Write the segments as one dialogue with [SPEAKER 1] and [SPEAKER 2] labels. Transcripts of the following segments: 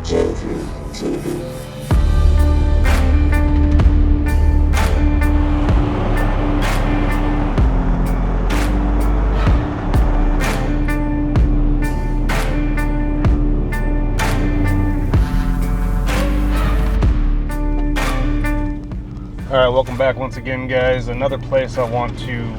[SPEAKER 1] Alright, welcome back once again, guys. Another place I want to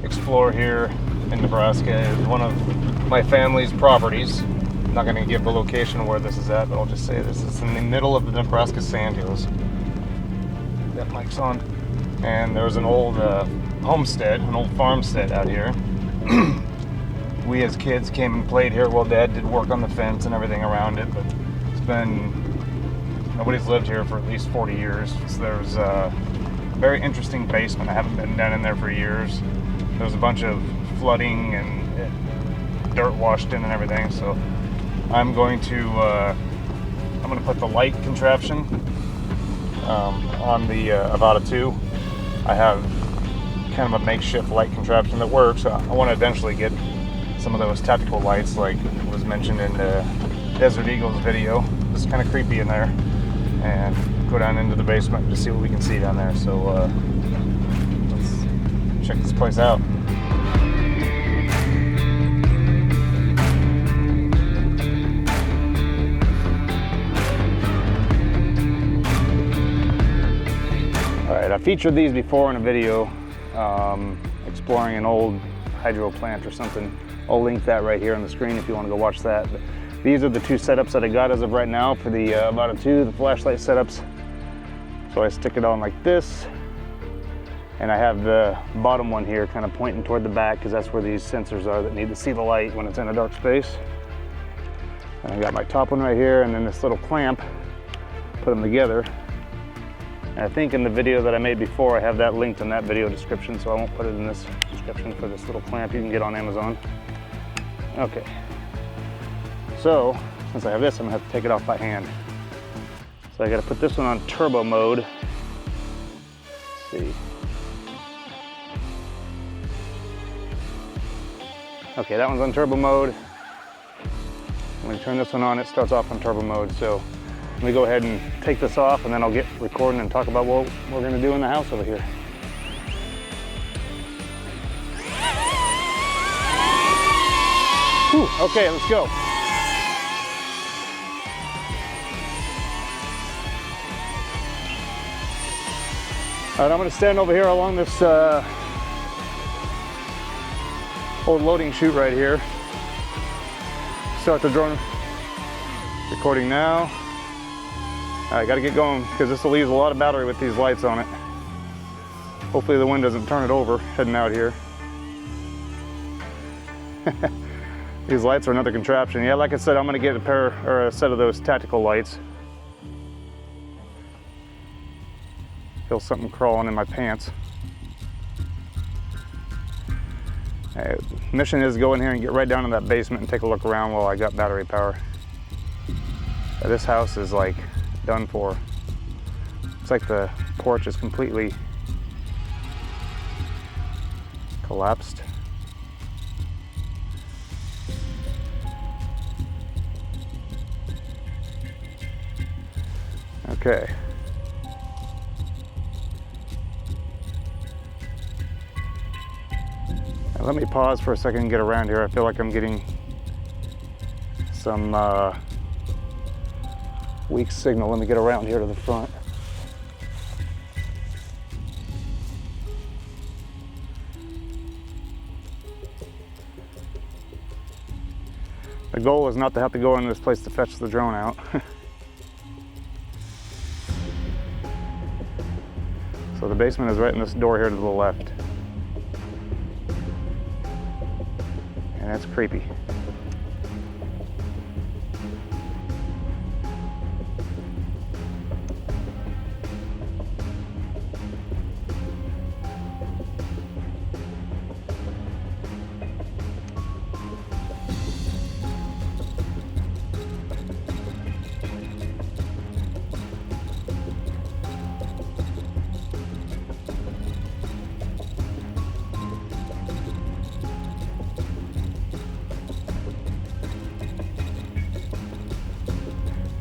[SPEAKER 1] explore here in Nebraska is one of my family's properties. I'm not going to give the location of where this is at, but I'll just say this is in the middle of the Nebraska sandhills. That mic's on. And there's an old homestead, an old farmstead out here. We as kids came and played here while Dad did work on the fence and everything around it, but it's been... Nobody's lived here for at least 40 years. So there's a very interesting basement. I haven't been down in there for years. There's a bunch of flooding and dirt washed in and everything. So I'm going to put the light contraption on the Avata 2. I have kind of a makeshift light contraption that works. I want to eventually get some of those tactical lights like was mentioned in the Desert Eagle's video. It's kind of creepy in there. And go down into the basement to see what we can see down there. So let's check this place out. Alright, I featured these before in a video exploring an old hydro plant or something. I'll link that right here on the screen if you want to go watch that. But these are the two setups that I got as of right now for the Avata 2, the flashlight setups. So I stick it on like this, and I have the bottom one here kind of pointing toward the back because that's where these sensors are that need to see the light when it's in a dark space. And I got my top one right here, and then this little clamp, put them together. And I think in the video that I made before, I have that linked in that video description, so I won't put it in this description for this little clamp you can get on Amazon. Okay. So, since I have this, I'm gonna have to take it off by hand. So I gotta put this one on turbo mode. Let's see. Okay, that one's on turbo mode. When you turn this one on, it starts off on turbo mode. So let me go ahead and take this off, and then I'll get recording and talk about what we're gonna do in the house over here. Whew, okay, let's go. All right, I'm going to stand over here along this old loading chute right here. Start the drone recording now. All right, got to get going because this will use a lot of battery with these lights on it. Hopefully the wind doesn't turn it over heading out here. These lights are another contraption. Yeah, like I said, I'm going to get a pair or a set of those tactical lights. Feel something crawling in my pants. Mission is to go in here and get right down in that basement and take a look around while I got battery power. This house is like done for. It's like the porch is completely collapsed. Okay. Let me pause for a second and get around here. I feel like I'm getting some weak signal. Let me get around here to the front. The goal is not to have to go into this place to fetch the drone out. So the basement is right in this door here to the left. And that's creepy.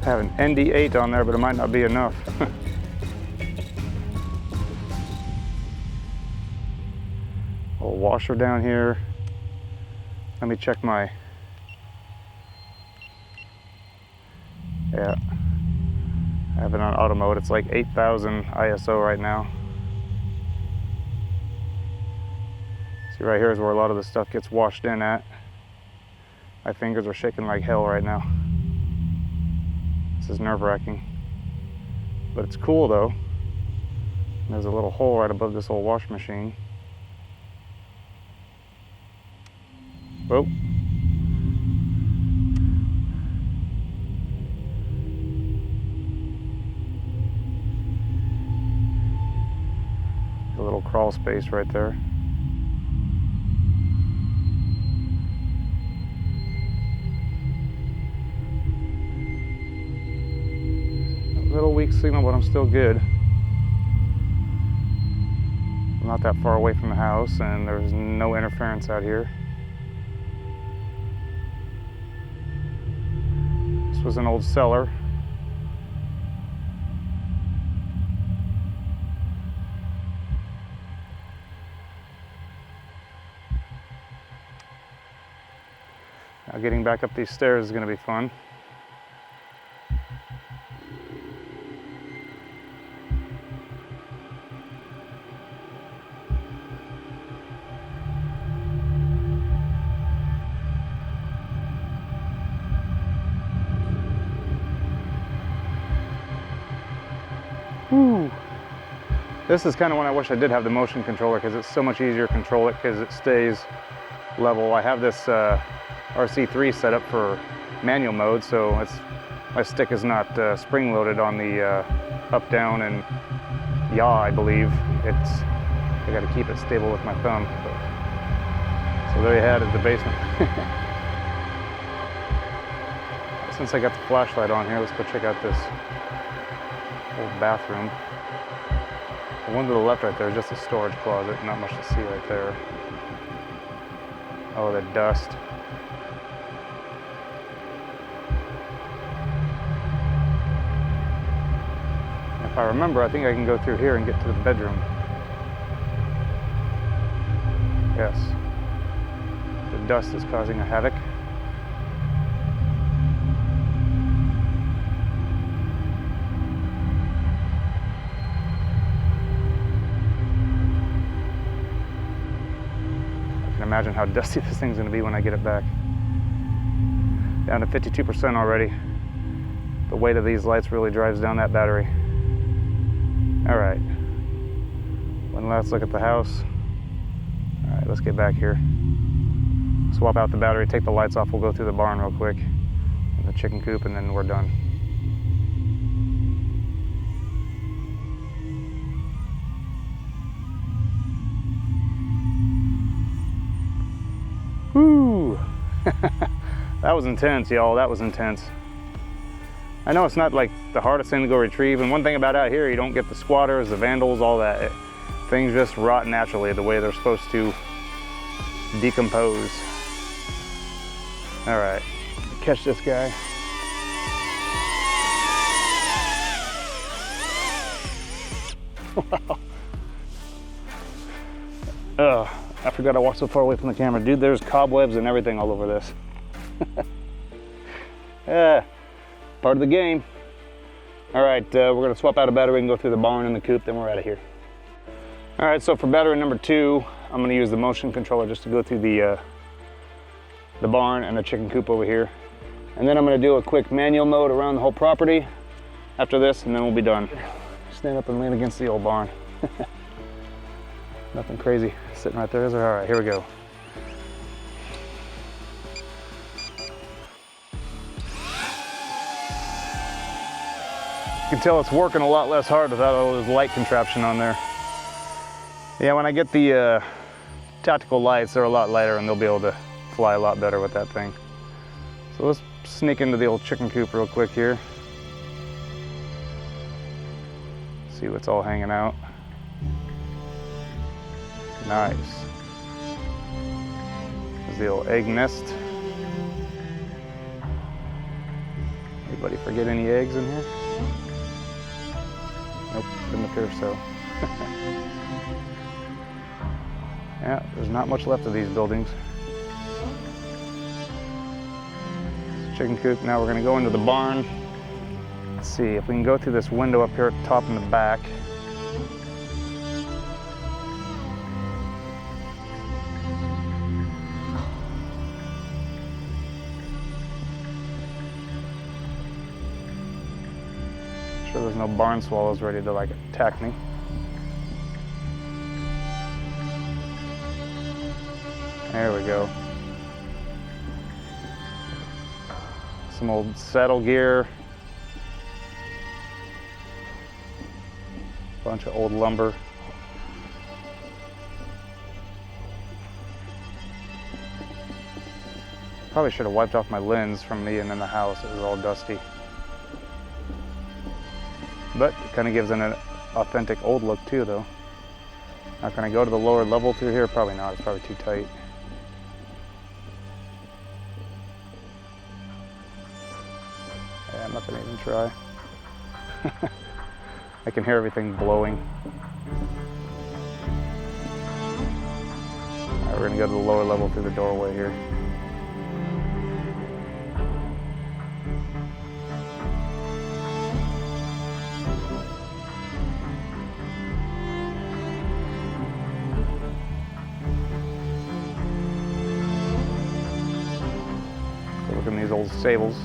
[SPEAKER 1] I have an ND8 on there, but it might not be enough. Little washer down here. Let me check my, yeah, I have it on auto mode. It's like 8,000 ISO right now. See, right here is where a lot of the stuff gets washed in at. My fingers are shaking like hell right now. This is nerve-wracking, but it's cool though. There's a little hole right above this old wash machine. Whoa. A little crawl space right there. A little weak signal, but I'm still good. I'm not that far away from the house, and there's no interference out here. This was an old cellar. Now getting back up these stairs is going to be fun. Whew. This is kind of when I wish I did have the motion controller, because it's so much easier to control it because it stays level. I have this RC3 set up for manual mode, so my stick is not spring loaded on the up, down, and yaw, I believe. I got to keep it stable with my thumb. So there you had it, the basement. Since I got the flashlight on here, let's go check out this old bathroom. The one to the left right there is just a storage closet, not much to see right there. Oh, the dust. If I remember, I think I can go through here and get to the bedroom. Yes. The dust is causing a havoc. Imagine how dusty this thing's going to be when I get it back. Down to 52% already. The weight of these lights really drives down that battery. All right. One last look at the house. All right, let's get back here. Swap out the battery, take the lights off. We'll go through the barn real quick, and the chicken coop, and then we're done. Woo! That was intense, y'all. That was intense. I know it's not like the hardest thing to go retrieve, and one thing about out here, you don't get the squatters, the vandals, all that. Things just rot naturally the way they're supposed to decompose. All right, catch this guy. Wow. I forgot I walked so far away from the camera. Dude, there's cobwebs and everything all over this. Yeah, part of the game. All right, we're gonna swap out a battery and go through the barn and the coop, then we're out of here. All right, so for battery number 2, I'm gonna use the motion controller just to go through the barn and the chicken coop over here. And then I'm gonna do a quick manual mode around the whole property after this, and then we'll be done. Stand up and lean against the old barn. Nothing crazy sitting right there, is there? All right, here we go. You can tell it's working a lot less hard without all this light contraption on there. Yeah, when I get the tactical lights, they're a lot lighter and they'll be able to fly a lot better with that thing. So let's sneak into the old chicken coop real quick here. See what's all hanging out. Nice. There's the old egg nest. Anybody forget any eggs in here? Nope, didn't appear so. Yeah, there's not much left of these buildings. Chicken coop. Now we're going to go into the barn. Let's see if we can go through this window up here at the top and the back. Sure there's no barn swallows ready to like attack me. There we go. Some old saddle gear. Bunch of old lumber. Probably should have wiped off my lens from me and in the house. It was all dusty. But it kind of gives an authentic old look too though. Now can I go to the lower level through here? Probably not, it's probably too tight. Yeah, I'm not gonna even try. I can hear everything blowing. All right, we're gonna go to the lower level through the doorway here. Look at these old stables.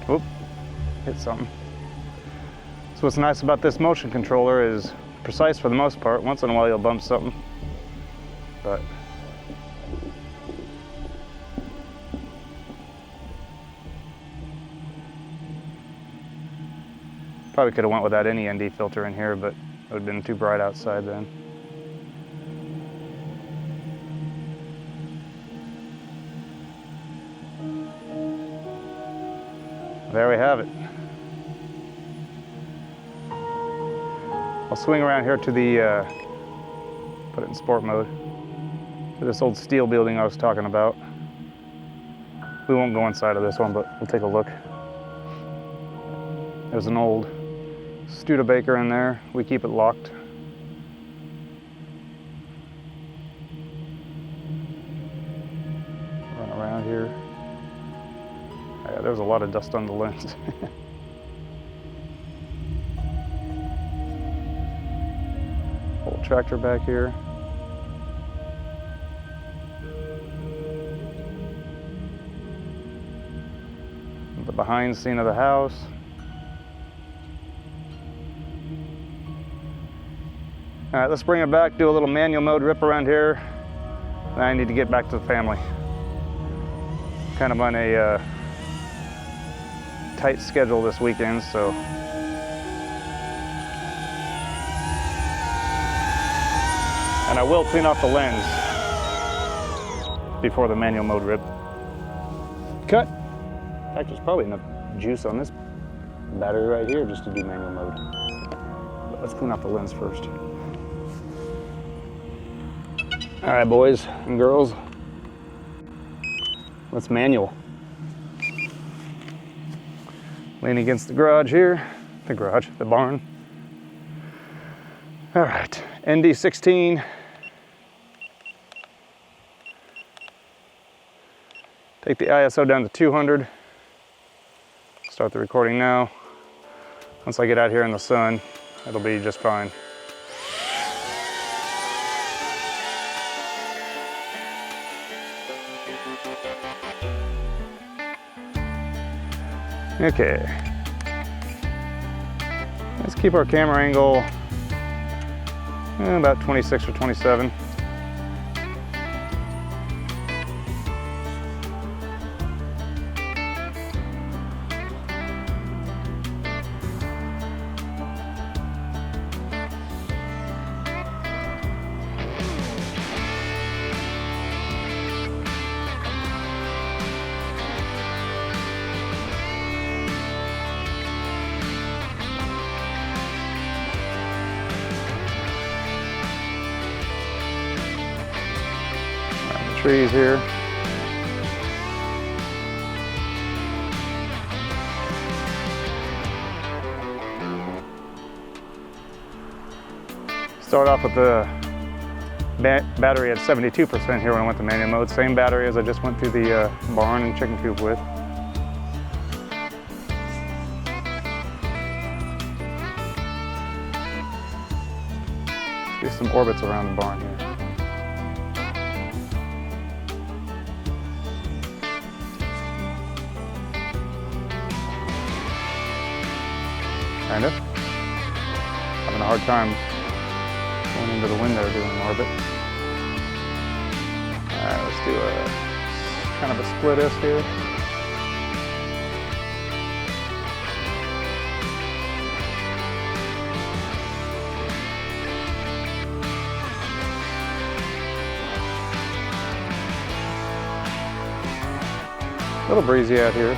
[SPEAKER 1] Oop, hit something. So what's nice about this motion controller is precise for the most part. Once in a while you'll bump something, but probably could have went without any ND filter in here, but it would have been too bright outside then. There we have it. I'll swing around here to the, put it in sport mode, to this old steel building I was talking about. We won't go inside of this one, but we'll take a look. There's an old Studebaker in there. We keep it locked. Run around here. Yeah, there's a lot of dust on the lens. Old tractor back here. The behind scene of the house. All right, let's bring it back, do a little manual mode rip around here. And I need to get back to the family. Kind of on a tight schedule this weekend, so. And I will clean off the lens before the manual mode rip. Cut. In fact, there's probably enough juice on this battery right here just to do manual mode. But let's clean off the lens first. All right, boys and girls, let's manual. Lean against the garage here, the barn. All right, ND16. Take the ISO down to 200. Start the recording now. Once I get out here in the sun, it'll be just fine. Okay, let's keep our camera angle about 26 or 27. trees here. Start off with the battery at 72% here when I went to manual mode. Same battery as I just went through the barn and chicken coop with. There's some orbits around the barn here. Kind of. Having a hard time going into the window doing an orbit. Alright, let's do a kind of a split S here. A little breezy out here.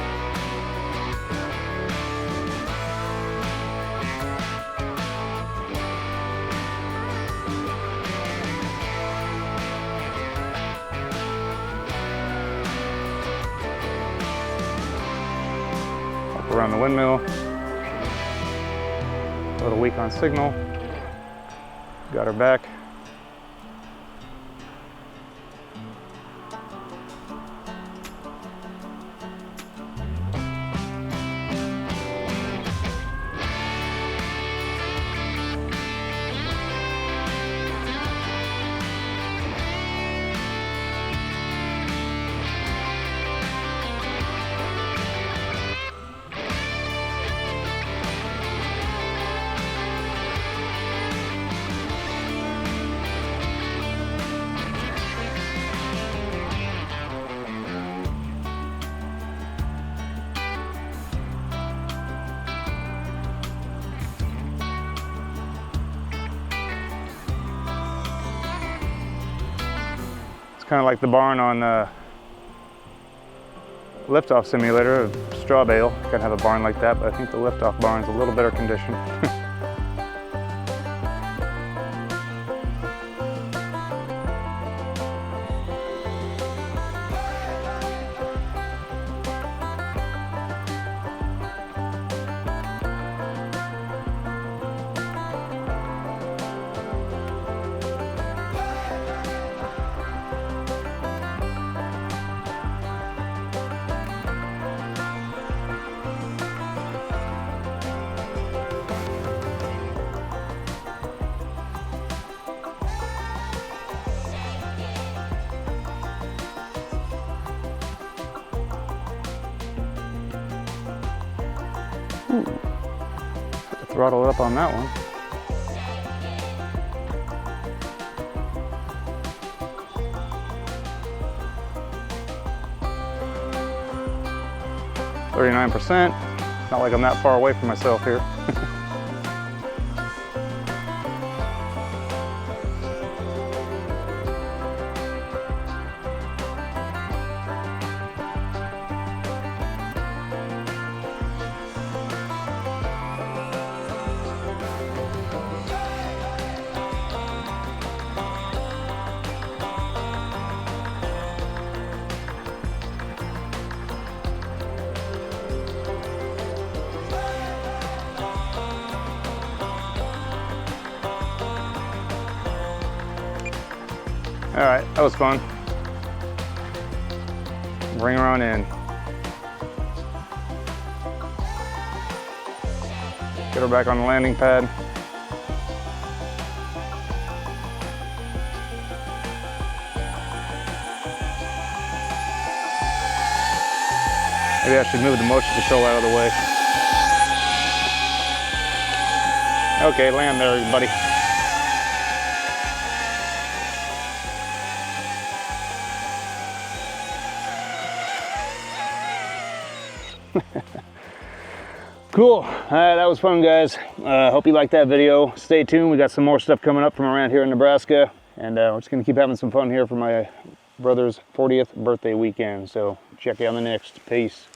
[SPEAKER 1] Up around the windmill. A little weak on signal. Got her back. Kind of like the barn on liftoff simulator of straw bale. You can have a barn like that, but I think the liftoff barn's a little better condition. Throttle it up on that one. %. Not like I'm that far away from myself here. All right, that was fun. Bring her on in. Get her back on the landing pad. Maybe I should move the motion control out of the way. Okay, land there, buddy. Cool. That was fun, guys. Hope you liked that video. Stay tuned. We got some more stuff coming up from around here in Nebraska, and we're just going to keep having some fun here for my brother's 40th birthday weekend. So check you on the next. Peace.